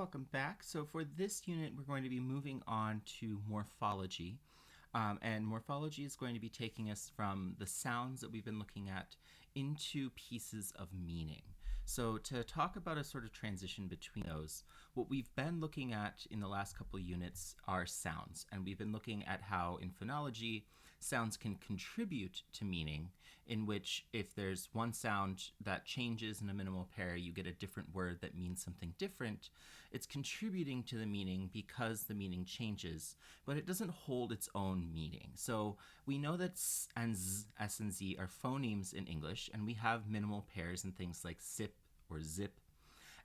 welcome back. So for this unit, we're going to be moving on to morphology. And morphology is going to be taking us from the sounds that we've been looking at into pieces of meaning. So to talk about a sort of transition between those, what we've been looking at in the last couple of units are sounds. And we've been looking at how in phonology, sounds can contribute to meaning, in which if there's one sound that changes in a minimal pair, you get a different word that means something different. It's contributing to the meaning because the meaning changes, but it doesn't hold its own meaning. So we know that s and z, s and z are phonemes in English, and we have minimal pairs in things like sip or zip.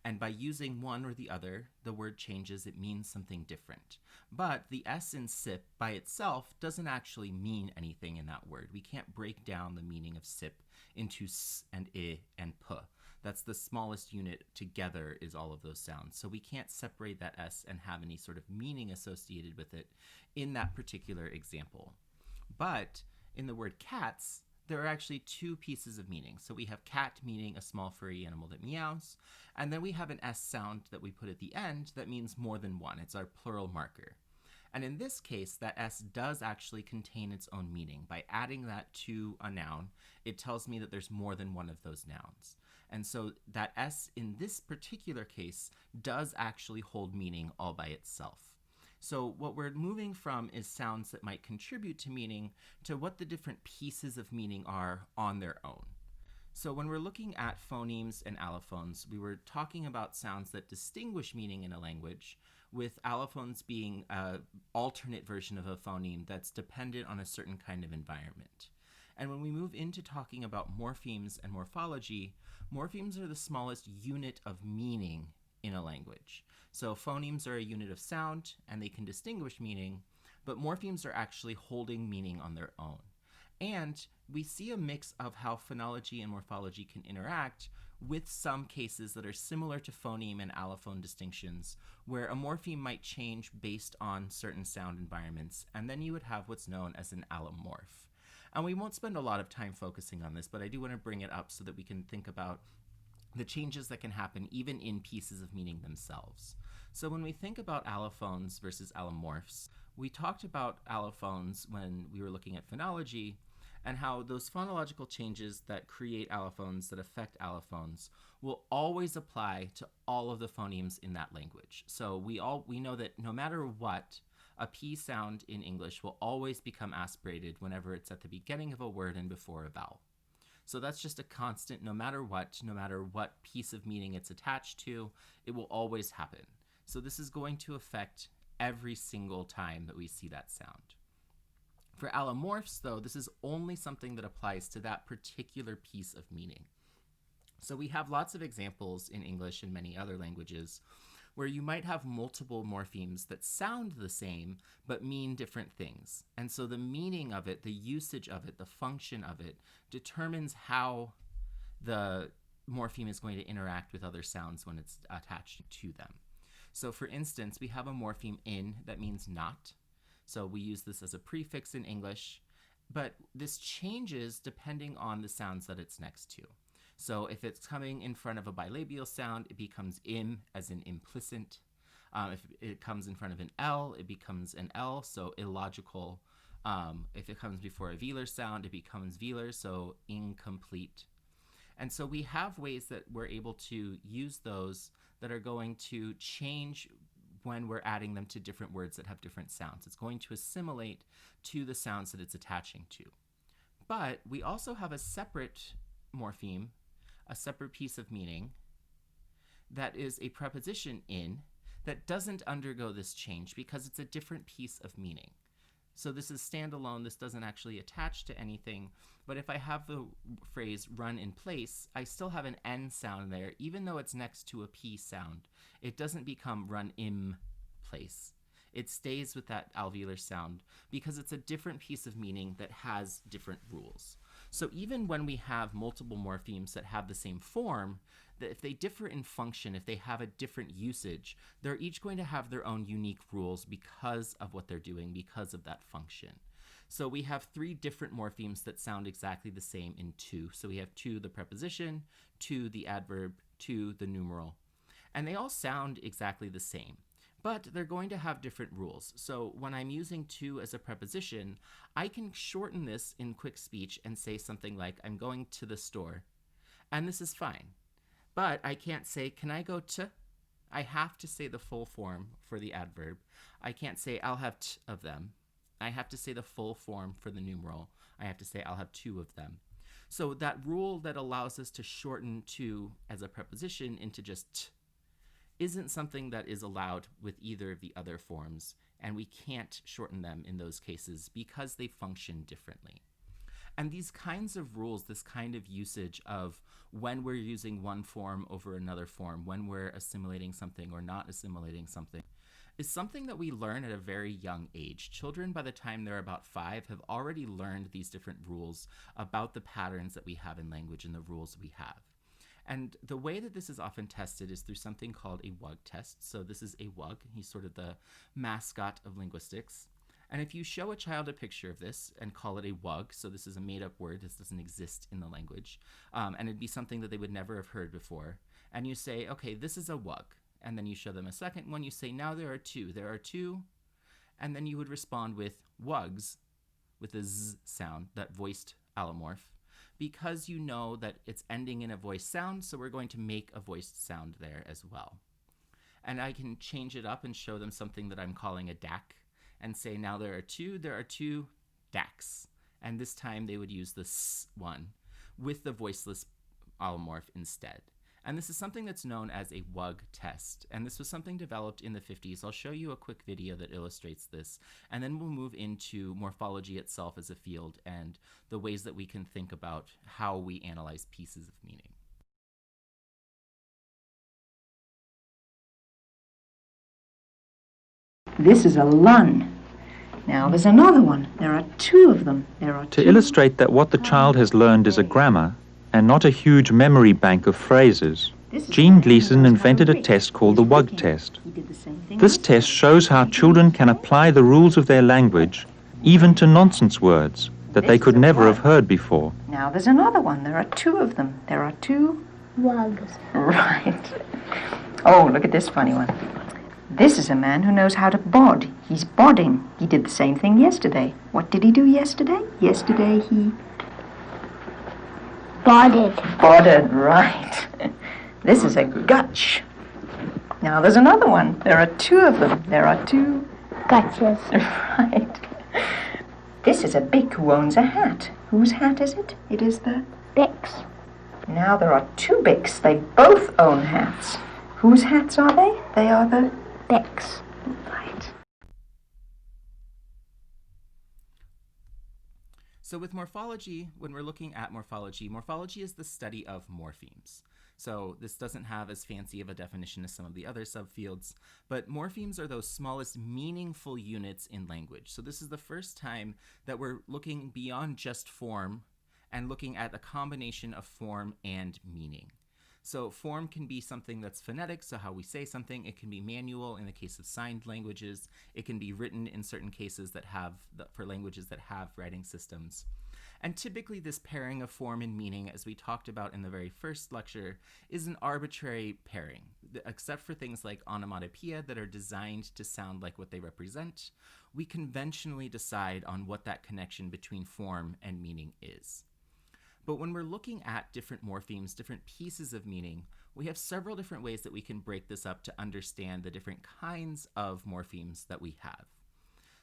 And by using one or the other, the word changes, it means something different. But the S in sip by itself doesn't actually mean anything in that word. We can't break down the meaning of sip into s and I and p. That's the smallest unit together is all of those sounds. So we can't separate that S and have any sort of meaning associated with it in that particular example. But in the word cats, there are actually two pieces of meaning. So we have cat meaning a small furry animal that meows, and then we have an S sound that we put at the end that means more than one. It's our plural marker. And in this case, that S does actually contain its own meaning. By adding that to a noun, it tells me that there's more than one of those nouns. And so that S in this particular case does actually hold meaning all by itself. So what we're moving from is sounds that might contribute to meaning to what the different pieces of meaning are on their own. So when we're looking at phonemes and allophones, we were talking about sounds that distinguish meaning in a language, with allophones being an alternate version of a phoneme that's dependent on a certain kind of environment. And when we move into talking about morphemes and morphology, morphemes are the smallest unit of meaning in a language. So phonemes are a unit of sound and they can distinguish meaning, but morphemes are actually holding meaning on their own. And we see a mix of how phonology and morphology can interact with some cases that are similar to phoneme and allophone distinctions, where a morpheme might change based on certain sound environments, and then you would have what's known as an allomorph. And we won't spend a lot of time focusing on this, but I do want to bring it up so that we can think about the changes that can happen even in pieces of meaning themselves. So when we think about allophones versus allomorphs, we talked about allophones when we were looking at phonology, and how those phonological changes that create allophones, that affect allophones, will always apply to all of the phonemes in that language. So we know that no matter what, a P sound in English will always become aspirated whenever it's at the beginning of a word and before a vowel. So that's just a constant, no matter what piece of meaning it's attached to, it will always happen. So this is going to affect every single time that we see that sound. For allomorphs, though, this is only something that applies to that particular piece of meaning. So we have lots of examples in English and many other languages where you might have multiple morphemes that sound the same but mean different things. And so the meaning of it, the usage of it, the function of it determines how the morpheme is going to interact with other sounds when it's attached to them. So for instance, we have a morpheme in that means not. So we use this as a prefix in English, but this changes depending on the sounds that it's next to. So if it's coming in front of a bilabial sound, it becomes im, as in implicit. If it comes in front of an L, it becomes an L, so illogical. If it comes before a velar sound, it becomes velar, so incomplete. And so we have ways that we're able to use those that are going to change when we're adding them to different words that have different sounds. It's going to assimilate to the sounds that it's attaching to. But we also have a separate morpheme, a separate piece of meaning, that is a preposition in that doesn't undergo this change because it's a different piece of meaning. So this is standalone, this doesn't actually attach to anything, but if I have the phrase run in place, I still have an N sound there, even though it's next to a P sound. It doesn't become run in place. It stays with that alveolar sound because it's a different piece of meaning that has different rules. So even when we have multiple morphemes that have the same form, that if they differ in function, if they have a different usage, they're each going to have their own unique rules because of what they're doing, because of that function. So we have three different morphemes that sound exactly the same in to. So we have to the preposition, to the adverb, to the numeral. And they all sound exactly the same, but they're going to have different rules. So when I'm using to as a preposition, I can shorten this in quick speech and say something like, I'm going to the store. And this is fine. But I can't say, can I go to? I have to say the full form for the adverb. I can't say, I'll have t of them. I have to say the full form for the numeral. I have to say, I'll have two of them. So that rule that allows us to shorten to as a preposition into just t isn't something that is allowed with either of the other forms, and we can't shorten them in those cases because they function differently. And these kinds of rules, this kind of usage of when we're using one form over another form, when we're assimilating something or not assimilating something, is something that we learn at a very young age. Children, by the time they're about 5, have already learned these different rules about the patterns that we have in language and the rules we have. And the way that this is often tested is through something called a WUG test. So this is a WUG. He's sort of the mascot of linguistics. And if you show a child a picture of this and call it a WUG, so this is a made-up word, this doesn't exist in the language, and it'd be something that they would never have heard before, and you say, okay, this is a WUG, and then you show them a second one, you say, now there are two, and then you would respond with WUGs, with a Z sound, that voiced allomorph, because you know that it's ending in a voiced sound, so we're going to make a voiced sound there as well. And I can change it up and show them something that I'm calling a DAC, and say, now there are two DACs. And this time they would use the S one with the voiceless allomorph instead. And this is something that's known as a WUG test. And this was something developed in the 50s. I'll show you a quick video that illustrates this. And then we'll move into morphology itself as a field and the ways that we can think about how we analyze pieces of meaning. This is a LUN. Now there's another one. There are two of them. To illustrate that what the child has learned is a grammar and not a huge memory bank of phrases, Jean Gleason invented a test called the WUG test. This test shows how children can apply the rules of their language even to nonsense words that they could never have heard before. Now there's another one. There are two of them. There are two WUGs. Right. Oh, look at this funny one. This is a man who knows how to bod. He's bodding. He did the same thing yesterday. What did he do yesterday? Yesterday he... Bodded. Bodded, right. This is a gutch. Now there's another one. There are two of them. There are two... Gutches. Right. This is a Bic who owns a hat. Whose hat is it? It is the... Bic's. Now there are two Bics. They both own hats. Whose hats are they? They are the... Bic's. Right. So with morphology, when we're looking at morphology, morphology is the study of morphemes. So this doesn't have as fancy of a definition as some of the other subfields, but morphemes are those smallest meaningful units in language. So this is the first time that we're looking beyond just form and looking at a combination of form and meaning. So form can be something that's phonetic, so how we say something. It can be manual in the case of signed languages. It can be written in certain cases that have, for languages that have writing systems. And typically this pairing of form and meaning, as we talked about in the very first lecture, is an arbitrary pairing, except for things like onomatopoeia that are designed to sound like what they represent. We conventionally decide on what that connection between form and meaning is. But when we're looking at different morphemes, different pieces of meaning, we have several different ways that we can break this up to understand the different kinds of morphemes that we have.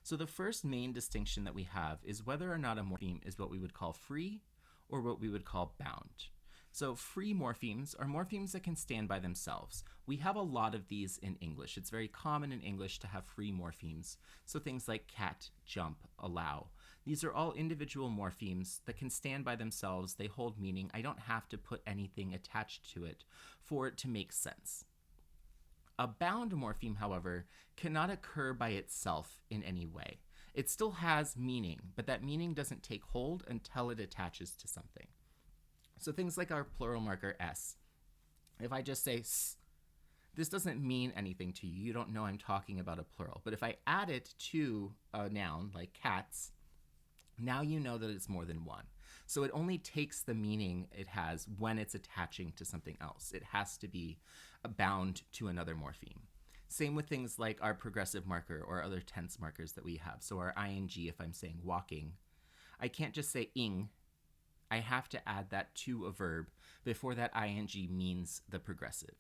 So the first main distinction that we have is whether or not a morpheme is what we would call free or what we would call bound. So free morphemes are morphemes that can stand by themselves. We have a lot of these in English. It's very common in English to have free morphemes. So things like cat, jump, allow. These are all individual morphemes that can stand by themselves. They hold meaning. I don't have to put anything attached to it for it to make sense. A bound morpheme, however, cannot occur by itself in any way. It still has meaning, but that meaning doesn't take hold until it attaches to something. So things like our plural marker S. If I just say S, this doesn't mean anything to you. You don't know I'm talking about a plural. But if I add it to a noun like cats, now you know that it's more than one. So it only takes the meaning it has when it's attaching to something else. It has to be bound to another morpheme. Same with things like our progressive marker or other tense markers that we have. So our ing, if I'm saying walking, I can't just say ing. I have to add that to a verb before that ing means the progressive.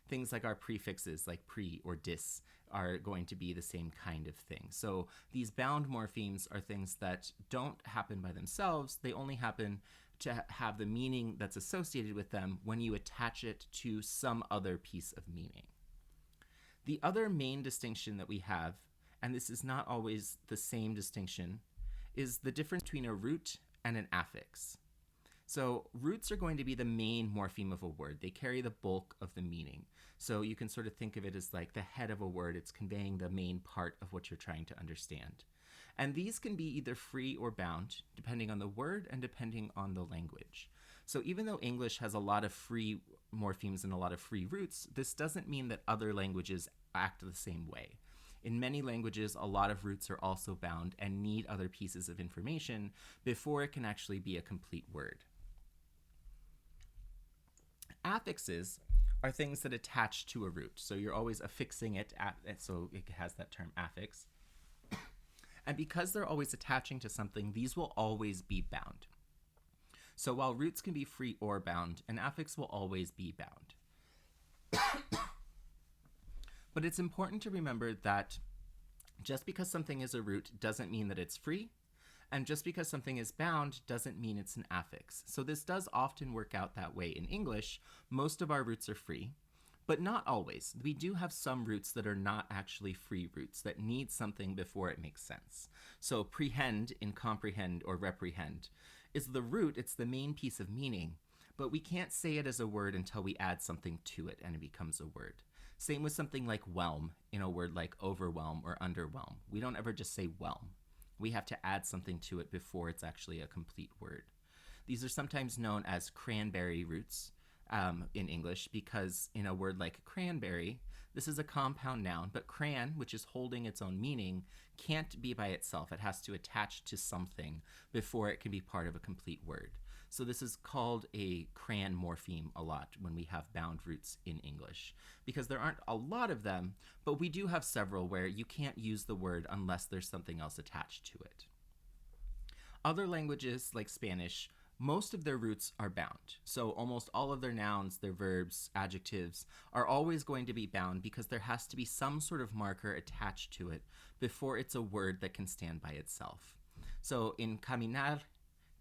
Things like our prefixes, like pre or dis, are going to be the same kind of thing. So these bound morphemes are things that don't happen by themselves. They only happen to have the meaning that's associated with them when you attach it to some other piece of meaning. The other main distinction that we have, and this is not always the same distinction, is the difference between a root and an affix. So roots are going to be the main morpheme of a word. They carry the bulk of the meaning. So you can sort of think of it as like the head of a word. It's conveying the main part of what you're trying to understand. And these can be either free or bound, depending on the word and depending on the language. So even though English has a lot of free morphemes and a lot of free roots, this doesn't mean that other languages act the same way. In many languages, a lot of roots are also bound and need other pieces of information before it can actually be a complete word. Affixes are things that attach to a root. So you're always affixing it, so it has that term affix. And because they're always attaching to something, these will always be bound. So while roots can be free or bound, an affix will always be bound. But it's important to remember that just because something is a root doesn't mean that it's free, and just because something is bound doesn't mean it's an affix. So this does often work out that way in English. Most of our roots are free, but not always. We do have some roots that are not actually free roots, that need something before it makes sense. So prehend in comprehend or reprehend is the root, it's the main piece of meaning, but we can't say it as a word until we add something to it and it becomes a word. Same with something like whelm in a word like overwhelm or underwhelm. We don't ever just say whelm. We have to add something to it before it's actually a complete word. These are sometimes known as cranberry roots in English, because in a word like cranberry, this is a compound noun, but cran, which is holding its own meaning, can't be by itself. It has to attach to something before it can be part of a complete word. So this is called a cran morpheme a lot when we have bound roots in English, because there aren't a lot of them, but we do have several where you can't use the word unless there's something else attached to it. Other languages like Spanish, most of their roots are bound. So almost all of their nouns, their verbs, adjectives are always going to be bound because there has to be some sort of marker attached to it before it's a word that can stand by itself. So in caminar,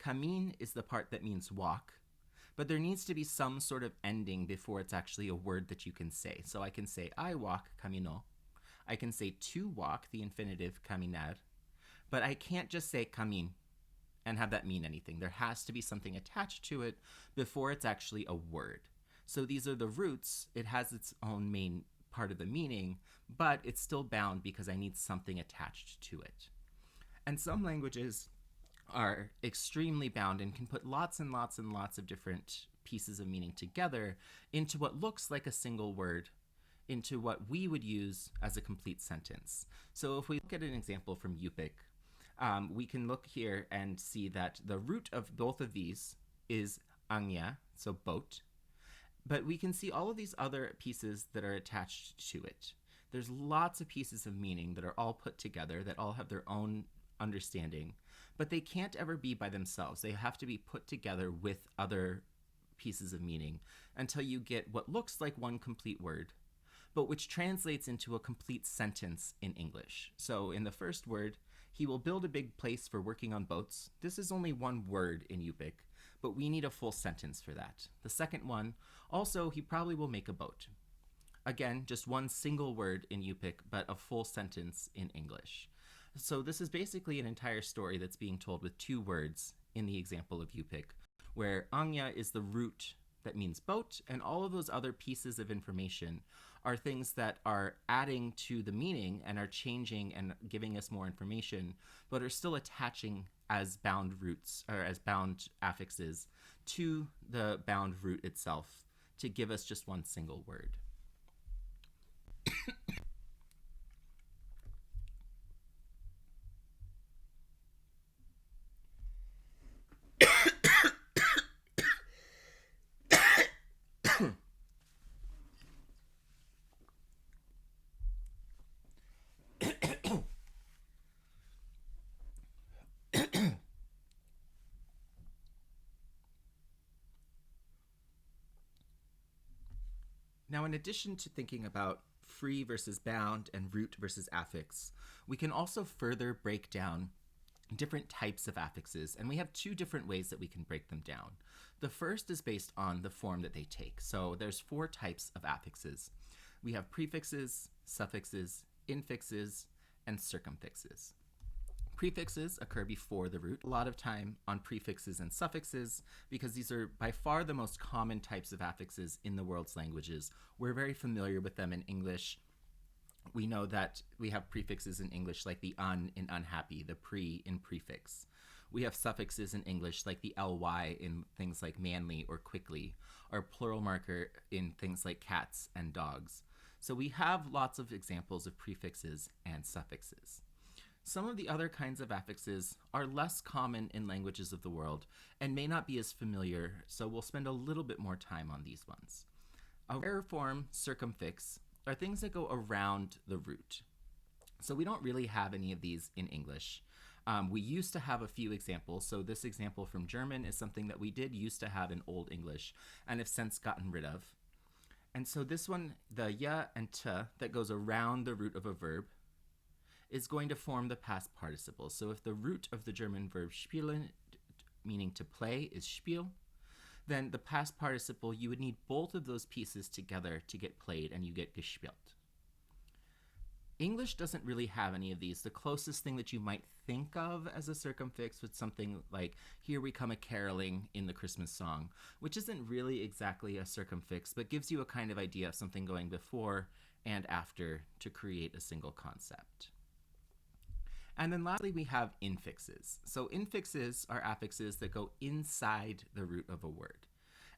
camin is the part that means walk, but there needs to be some sort of ending before it's actually a word that you can say. So I can say I walk, camino. I can say to walk, the infinitive, caminar, but I can't just say camin and have that mean anything. There has to be something attached to it before it's actually a word. So these are the roots. It has its own main part of the meaning, but it's still bound because I need something attached to it. And some languages are extremely bound and can put lots and lots and lots of different pieces of meaning together into what looks like a single word, into what we would use as a complete sentence. So if we look at an example from Yupik, we can look here and see that the root of both of these is anya, so boat, but we can see all of these other pieces that are attached to it. There's lots of pieces of meaning that are all put together, that all have their own understanding, but they can't ever be by themselves. They have to be put together with other pieces of meaning until you get what looks like one complete word, but which translates into a complete sentence in English. So in the first word, he will build a big place for working on boats. This is only one word in Yupik, but we need a full sentence for that. The second one, also, he probably will make a boat. Again, just one single word in Yupik, but a full sentence in English. So this is basically an entire story that's being told with two words in the example of Yupik, where anya is the root that means boat, and all of those other pieces of information are things that are adding to the meaning and are changing and giving us more information, but are still attaching as bound roots or as bound affixes to the bound root itself to give us just one single word. Now, in addition to thinking about free versus bound and root versus affix, we can also further break down different types of affixes, and we have two different ways that we can break them down. The first is based on the form that they take. So there's four types of affixes. We have prefixes, suffixes, infixes, and circumfixes. Prefixes occur before the root, a lot of time on prefixes and suffixes, because these are by far the most common types of affixes in the world's languages. We're very familiar with them in English. We know that we have prefixes in English like the un in unhappy, the pre in prefix. We have suffixes in English like the ly in things like manly or quickly, or plural marker in things like cats and dogs. So we have lots of examples of prefixes and suffixes. Some of the other kinds of affixes are less common in languages of the world and may not be as familiar, so we'll spend a little bit more time on these ones. A rare form, circumfix, are things that go around the root. So we don't really have any of these in English. We used to have a few examples. So this example from German is something that we did used to have in Old English and have since gotten rid of. And so this one, the ya and t that goes around the root of a verb, is going to form the past participle. So if the root of the German verb spielen, meaning to play, is spiel, then the past participle, you would need both of those pieces together to get played, and you get gespielt. English doesn't really have any of these. The closest thing that you might think of as a circumfix was something like, here we come a-caroling in the Christmas song, which isn't really exactly a circumfix, but gives you a kind of idea of something going before and after to create a single concept. And then lastly, we have infixes. So infixes are affixes that go inside the root of a word.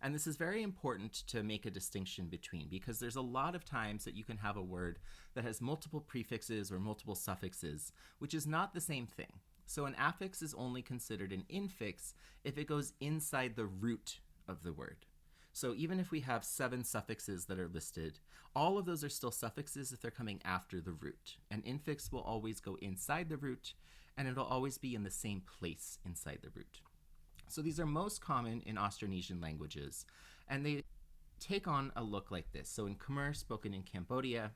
And this is very important to make a distinction between, because there's a lot of times that you can have a word that has multiple prefixes or multiple suffixes, which is not the same thing. So an affix is only considered an infix if it goes inside the root of the word. So even if we have 7 suffixes that are listed, all of those are still suffixes if they're coming after the root. An infix will always go inside the root, and it'll always be in the same place inside the root. So these are most common in Austronesian languages, and they take on a look like this. So in Khmer, spoken in Cambodia,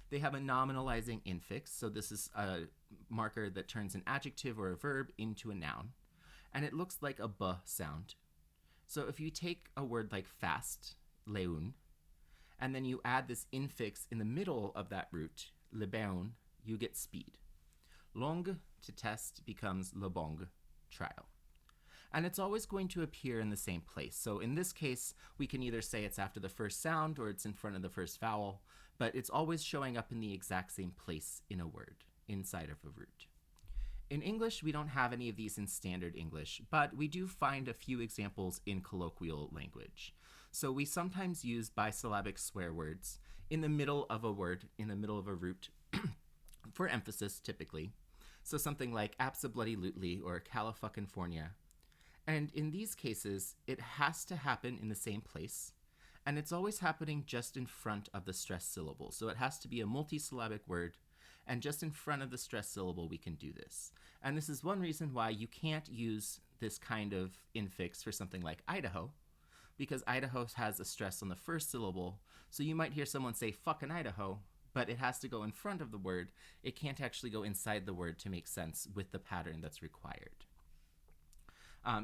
they have a nominalizing infix. So this is a marker that turns an adjective or a verb into a noun, and it looks like a b sound. So if you take a word like fast, leun, and then you add this infix in the middle of that root, lebeun, you get speed. Long, to test, becomes lebong, trial. And it's always going to appear in the same place. So in this case, we can either say it's after the first sound or it's in front of the first vowel, but it's always showing up in the exact same place in a word, inside of a root. In English, we don't have any of these in standard English, but we do find a few examples in colloquial language. So we sometimes use bisyllabic swear words in the middle of a word, in the middle of a root, for emphasis typically. So something like abso-bloody-lutely or califuckinfornia. And in these cases, it has to happen in the same place, and it's always happening just in front of the stressed syllable. So it has to be a multisyllabic word, and just in front of the stressed syllable we can do this. And this is one reason why you can't use this kind of infix for something like Idaho, because Idaho has a stress on the first syllable, so you might hear someone say fucking Idaho, but it has to go in front of the word. It can't actually go inside the word to make sense with the pattern that's required.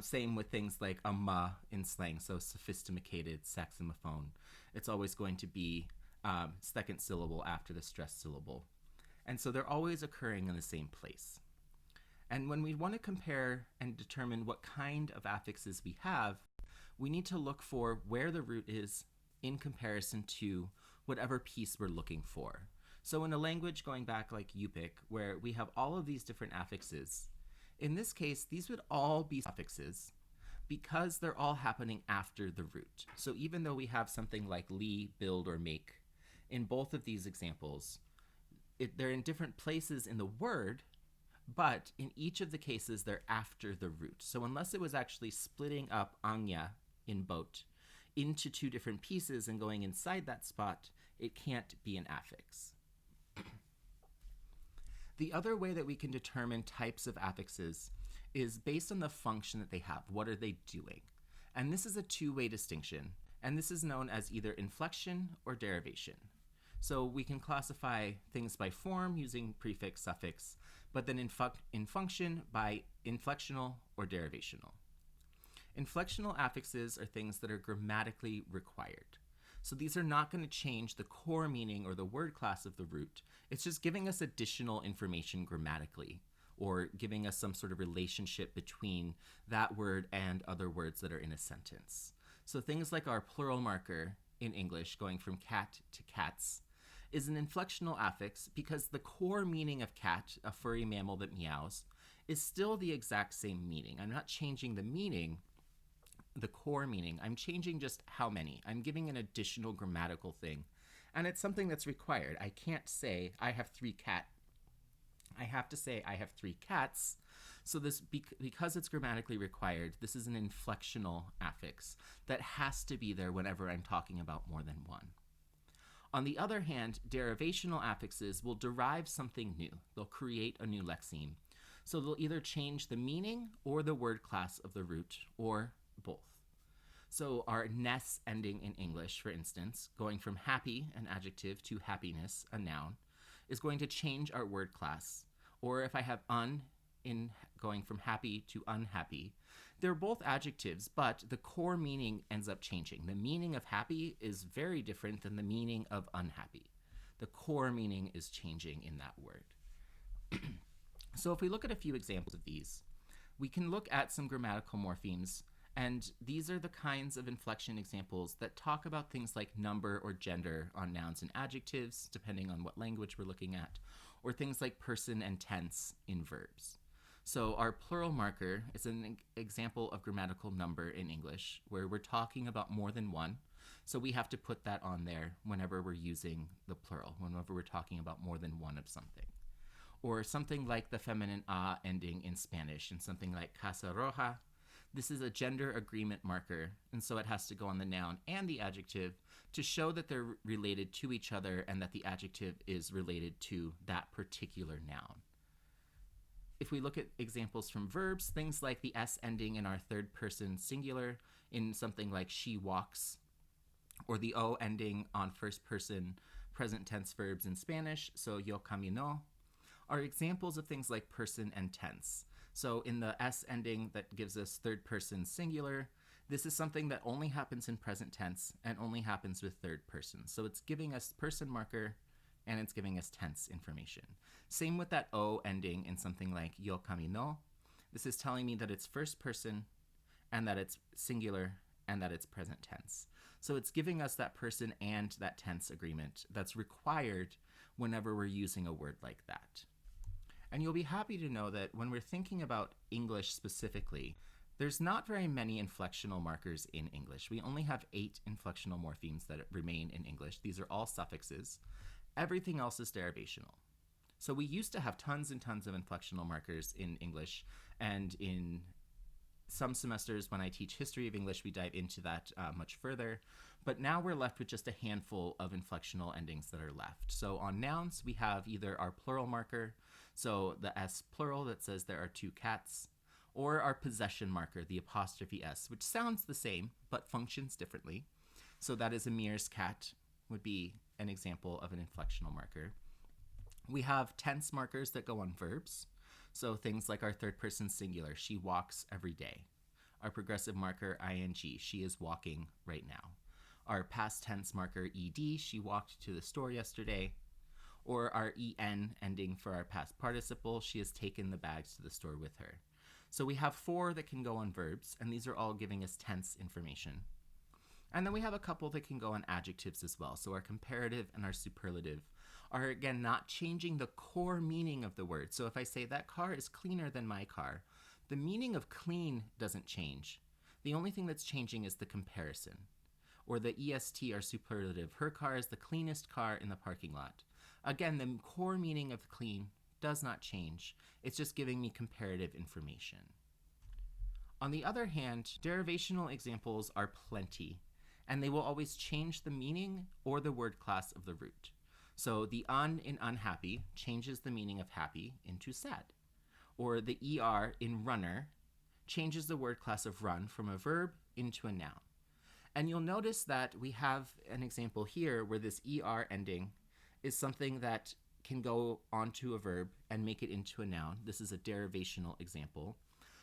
Same with things like ma in slang, so sophisticated, saxophone. It's always going to be second syllable after the stressed syllable. And so they're always occurring in the same place. And when we want to compare and determine what kind of affixes we have, we need to look for where the root is in comparison to whatever piece we're looking for. So in a language going back like Yupik, where we have all of these different affixes, in this case, these would all be suffixes because they're all happening after the root. So even though we have something like li, build, or make, in both of these examples, they're in different places in the word, but in each of the cases, they're after the root. So unless it was actually splitting up anya in boat into 2 different pieces and going inside that spot, it can't be an affix. The other way that we can determine types of affixes is based on the function that they have. What are they doing? And this is a 2-way distinction. And this is known as either inflection or derivation. So we can classify things by form using prefix, suffix, but then in function by inflectional or derivational. Inflectional affixes are things that are grammatically required. So these are not going to change the core meaning or the word class of the root. It's just giving us additional information grammatically, or giving us some sort of relationship between that word and other words that are in a sentence. So things like our plural marker in English, going from cat to cats, is an inflectional affix because the core meaning of cat, a furry mammal that meows, is still the exact same meaning. I'm not changing the meaning, the core meaning. I'm changing just how many. I'm giving an additional grammatical thing. And it's something that's required. I can't say I have 3 cats. I have to say I have 3 cats. So this, because it's grammatically required, this is an inflectional affix that has to be there whenever I'm talking about more than one. On the other hand, derivational affixes will derive something new. They'll create a new lexeme. So they'll either change the meaning or the word class of the root, or both. So our ness ending in English, for instance, going from happy, an adjective, to happiness, a noun, is going to change our word class. Or if I have in going from happy to unhappy, they're both adjectives, but the core meaning ends up changing. The meaning of happy is very different than the meaning of unhappy. The core meaning is changing in that word. So if we look at a few examples of these, we can look at some grammatical morphemes, and these are the kinds of inflection examples that talk about things like number or gender on nouns and adjectives, depending on what language we're looking at, or things like person and tense in verbs. So our plural marker is an example of grammatical number in English, where we're talking about more than one. So we have to put that on there whenever we're using the plural, whenever we're talking about more than one of something. Or something like the feminine a ending in Spanish, and something like casa roja. This is a gender agreement marker, and so it has to go on the noun and the adjective to show that they're related to each other and that the adjective is related to that particular noun. If we look at examples from verbs, things like the S ending in our third person singular in something like she walks, or the O ending on first person present tense verbs in Spanish, so yo caminó, are examples of things like person and tense. So in the S ending that gives us third person singular, this is something that only happens in present tense and only happens with third person. So it's giving us person marker and it's giving us tense information. Same with that O ending in something like yo caminó. This is telling me that it's first person and that it's singular and that it's present tense. So it's giving us that person and that tense agreement that's required whenever we're using a word like that. And you'll be happy to know that when we're thinking about English specifically, there's not very many inflectional markers in English. We only have 8 inflectional morphemes that remain in English. These are all suffixes. Everything else is derivational. So we used to have tons and tons of inflectional markers in English, and in some semesters when I teach history of English, we dive into that much further. But now we're left with just a handful of inflectional endings that are left. So on nouns, we have either our plural marker, so the S plural that says there are 2 cats, or our possession marker, the apostrophe S, which sounds the same but functions differently. So that is Amir's cat would be an example of an inflectional marker. We have tense markers that go on verbs. So things like our third person singular, she walks every day. Our progressive marker, ing, she is walking right now. Our past tense marker, ed, she walked to the store yesterday. Or our en ending for our past participle, she has taken the bags to the store with her. So we have 4 that can go on verbs, and these are all giving us tense information. And then we have a couple that can go on adjectives as well. So our comparative and our superlative are, again, not changing the core meaning of the word. So if I say that car is cleaner than my car, the meaning of clean doesn't change. The only thing that's changing is the comparison. Or the est, our superlative, her car is the cleanest car in the parking lot. Again, the core meaning of clean does not change. It's just giving me comparative information. On the other hand, derivational examples are plenty, and they will always change the meaning or the word class of the root. So the un in unhappy changes the meaning of happy into sad. Or the er in runner changes the word class of run from a verb into a noun. And you'll notice that we have an example here where this ER ending is something that can go onto a verb and make it into a noun. This is a derivational example.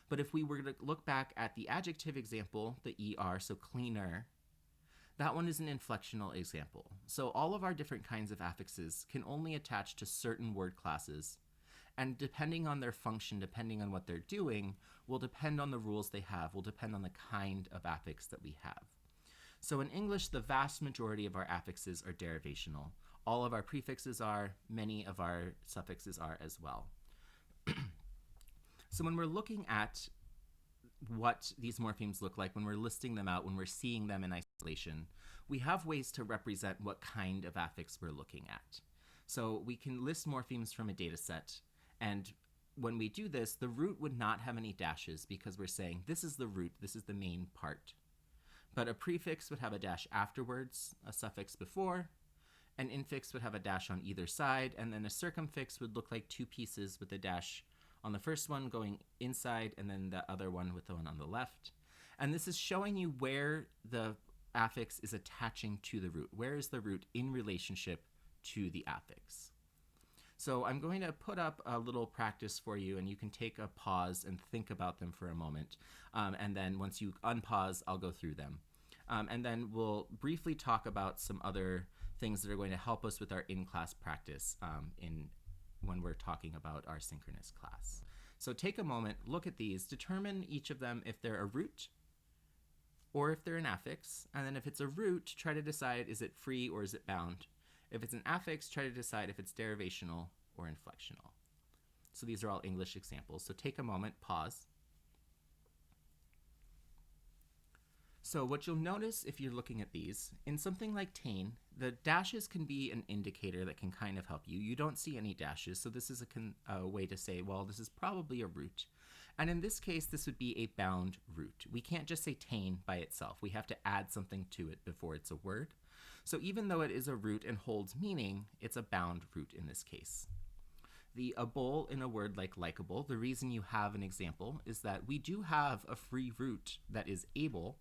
But if we were to look back at the adjective example, the ER, so cleaner, that one is an inflectional example. So all of our different kinds of affixes can only attach to certain word classes, and depending on their function, depending on what they're doing, will depend on the rules they have, will depend on the kind of affix that we have. So in English, the vast majority of our affixes are derivational. All of our prefixes are, many of our suffixes are as well. So when we're looking at what these morphemes look like, when we're listing them out, when we're seeing them in isolation, we have ways to represent what kind of affix we're looking at. So we can list morphemes from a data set, and when we do this, the root would not have any dashes because we're saying this is the root, this is the main part. But a prefix would have a dash afterwards, a suffix before, an infix would have a dash on either side, and then a circumfix would look like two pieces with a dash on the first one going inside and then the other one with the one on the left. And this is showing you where the affix is attaching to the root. Where is the root in relationship to the affix? So I'm going to put up a little practice for you, and you can take a pause and think about them for a moment. And then once you unpause, I'll go through them. And then we'll briefly talk about some other things that are going to help us with our in-class practice when we're talking about our synchronous class. So take a moment, look at these, determine each of them if they're a root or if they're an affix, and then if it's a root, try to decide is it free or is it bound. If it's an affix, try to decide if it's derivational or inflectional. So these are all English examples. So take a moment, pause. So what you'll notice if you're looking at these, in something like tain, the dashes can be an indicator that can kind of help you. You don't see any dashes, so this is a way to say, well, this is probably a root. And in this case, this would be a bound root. We can't just say tain by itself. We have to add something to it before it's a word. So even though it is a root and holds meaning, it's a bound root in this case. The able in a word like likable, the reason you have an example is that we do have a free root that is able,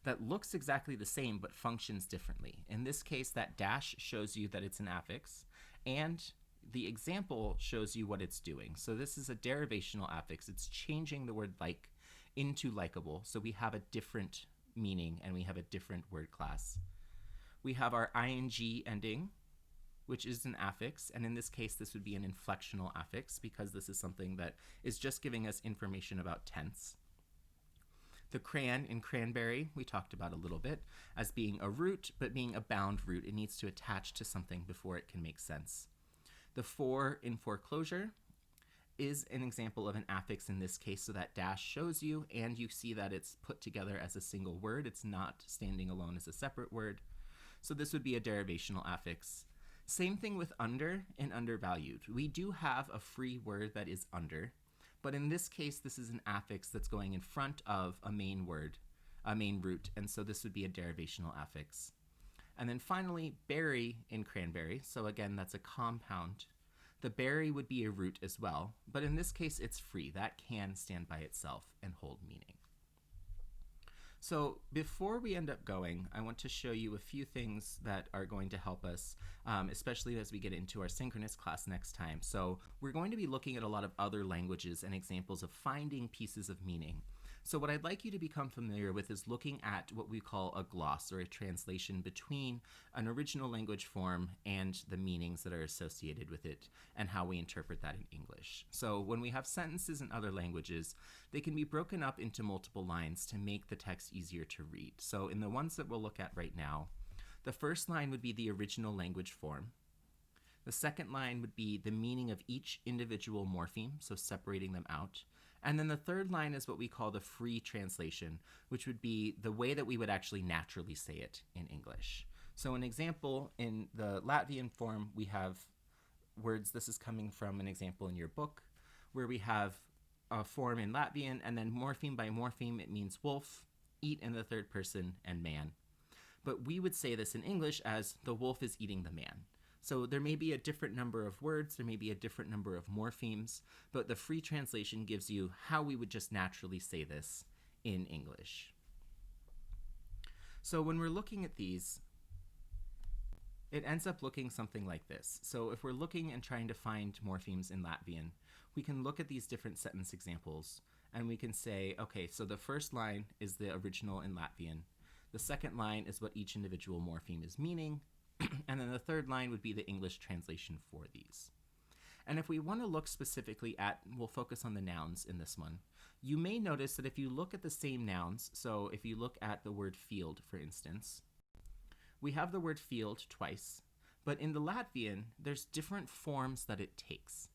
that looks exactly the same but functions differently. In this case, that dash shows you that it's an affix, and the example shows you what it's doing. So this is a derivational affix. It's changing the word like into likable, so we have a different meaning and we have a different word class. We have our ing ending, which is an affix, and in this case this would be an inflectional affix because this is something that is just giving us information about tense. The cran in cranberry, we talked about a little bit, as being a root, but being a bound root. It needs to attach to something before it can make sense. The for in foreclosure is an example of an affix in this case, so that dash shows you, and you see that it's put together as a single word. It's not standing alone as a separate word. So this would be a derivational affix. Same thing with under and undervalued. We do have a free word that is under, but in this case, this is an affix that's going in front of a main word, a main root, and so this would be a derivational affix. And then finally, berry in cranberry. So again, that's a compound. The berry would be a root as well, but in this case, it's free. That can stand by itself and hold meaning. So before we end up going, I want to show you a few things that are going to help us, especially as we get into our synchronous class next time. So we're going to be looking at a lot of other languages and examples of finding pieces of meaning. So what I'd like you to become familiar with is looking at what we call a gloss, or a translation between an original language form and the meanings that are associated with it and how we interpret that in English. So when we have sentences in other languages, they can be broken up into multiple lines to make the text easier to read. So in the ones that we'll look at right now, the first line would be the original language form. The second line would be the meaning of each individual morpheme, so separating them out. And then the third line is what we call the free translation, which would be the way that we would actually naturally say it in English. So an example, in the Latvian form, we have words, this is coming from an example in your book, where we have a form in Latvian, and then morpheme by morpheme, it means wolf, eat in the third person, and man. But we would say this in English as the wolf is eating the man. So there may be a different number of words, there may be a different number of morphemes, but the free translation gives you how we would just naturally say this in English. So when we're looking at these, it ends up looking something like this. So if we're looking and trying to find morphemes in Latvian, we can look at these different sentence examples and we can say, okay, so the first line is the original in Latvian. The second line is what each individual morpheme is meaning. And then the third line would be the English translation for these. And if we want to look specifically at, we'll focus on the nouns in this one. You may notice that if you look at the same nouns, so if you look at the word field, for instance, we have the word field twice, but in the Latvian, there's different forms that it takes.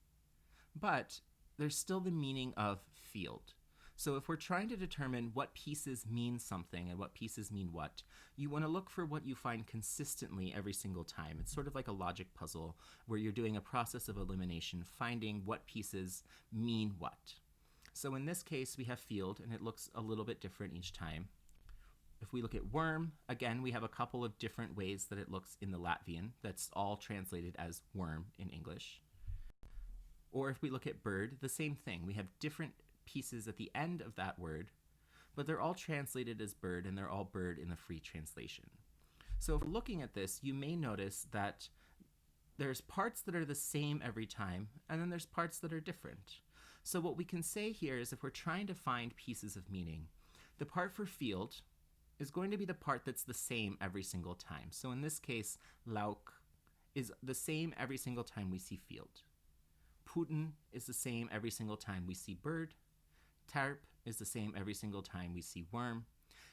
But there's still the meaning of field. So if we're trying to determine what pieces mean something and what pieces mean what, you want to look for what you find consistently every single time. It's sort of like a logic puzzle where you're doing a process of elimination, finding what pieces mean what. So in this case, we have field, and it looks a little bit different each time. If we look at worm, again, we have a couple of different ways that it looks in the Latvian. That's all translated as worm in English. Or if we look at bird, the same thing. We have different pieces at the end of that word, but they're all translated as bird, and they're all bird in the free translation. So if we're looking at this, you may notice that there's parts that are the same every time, and then there's parts that are different. So what we can say here is if we're trying to find pieces of meaning, the part for field is going to be the part that's the same every single time. So in this case, lauk is the same every single time we see field. Putin is the same every single time we see bird. Tarp is the same every single time we see worm.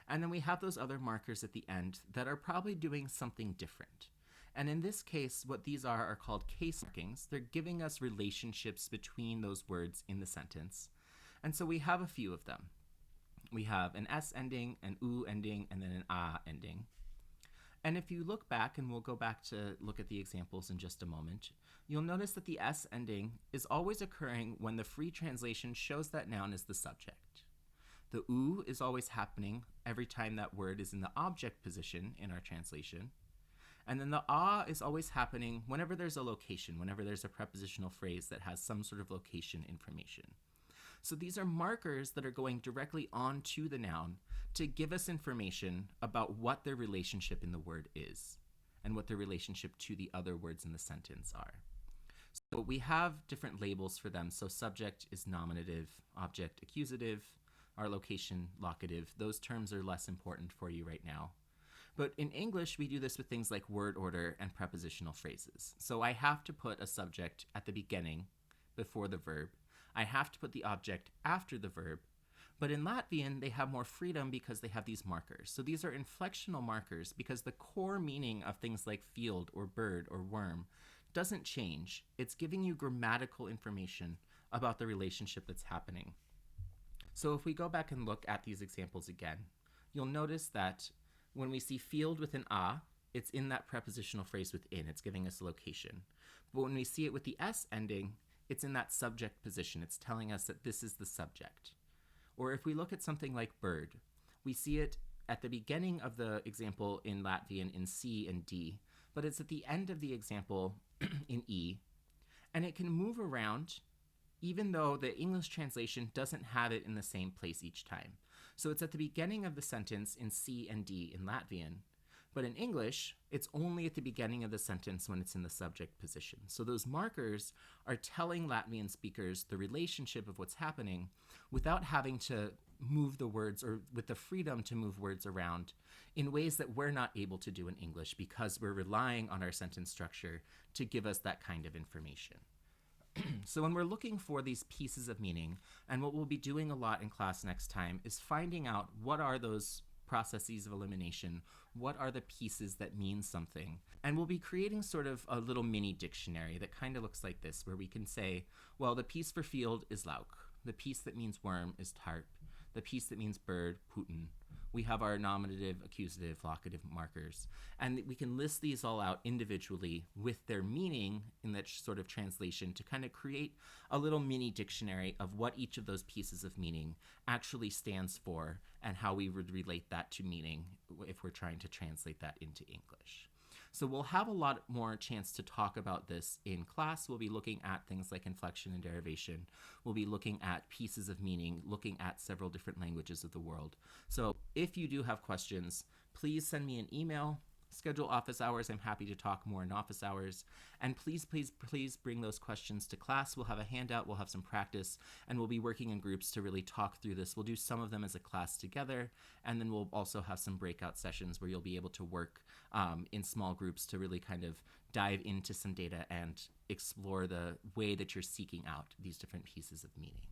And then we have those other markers at the end that are probably doing something different. And in this case, what these are called case markings. They're giving us relationships between those words in the sentence. And so we have a few of them. We have an S ending, an U ending, and then an A ending. And if you look back, and we'll go back to look at the examples in just a moment, you'll notice that the S ending is always occurring when the free translation shows that noun as the subject. The U is always happening every time that word is in the object position in our translation. And then the A is always happening whenever there's a location, whenever there's a prepositional phrase that has some sort of location information. So these are markers that are going directly onto the noun to give us information about what their relationship in the word is and what their relationship to the other words in the sentence are. So we have different labels for them. So subject is nominative, object accusative, our location locative. Those terms are less important for you right now. But in English, we do this with things like word order and prepositional phrases. So I have to put a subject at the beginning before the verb. I have to put the object after the verb. But in Latvian, they have more freedom because they have these markers. So these are inflectional markers because the core meaning of things like field or bird or worm doesn't change. It's giving you grammatical information about the relationship that's happening. So if we go back and look at these examples again, you'll notice that when we see field with an A, it's in that prepositional phrase within. It's giving us a location. But when we see it with the S ending, it's in that subject position. It's telling us that this is the subject. Or if we look at something like bird, we see it at the beginning of the example in Latvian in C and D, but it's at the end of the example in E. And it can move around even though the English translation doesn't have it in the same place each time. So it's at the beginning of the sentence in C and D in Latvian, but in English, it's only at the beginning of the sentence when it's in the subject position. So those markers are telling Latvian speakers the relationship of what's happening without having to move the words or with the freedom to move words around in ways that we're not able to do in English because we're relying on our sentence structure to give us that kind of information. So when we're looking for these pieces of meaning, and what we'll be doing a lot in class next time is finding out what are those processes of elimination, what are the pieces that mean something, and we'll be creating sort of a little mini dictionary that kind of looks like this, where we can say, well, the piece for field is lauk, the piece that means worm is tarp, the piece that means bird, Putin. We have our nominative, accusative, locative markers. And we can list these all out individually with their meaning in that sort of translation to kind of create a little mini dictionary of what each of those pieces of meaning actually stands for and how we would relate that to meaning if we're trying to translate that into English. So we'll have a lot more chance to talk about this in class. We'll be looking at things like inflection and derivation. We'll be looking at pieces of meaning, looking at several different languages of the world. So if you do have questions, please send me an email. Schedule office hours. I'm happy to talk more in office hours. And please bring those questions to class. We'll have a handout, we'll have some practice, and we'll be working in groups to really talk through this. We'll do some of them as a class together, and then we'll also have some breakout sessions where you'll be able to work in small groups to really kind of dive into some data and explore the way that you're seeking out these different pieces of meaning.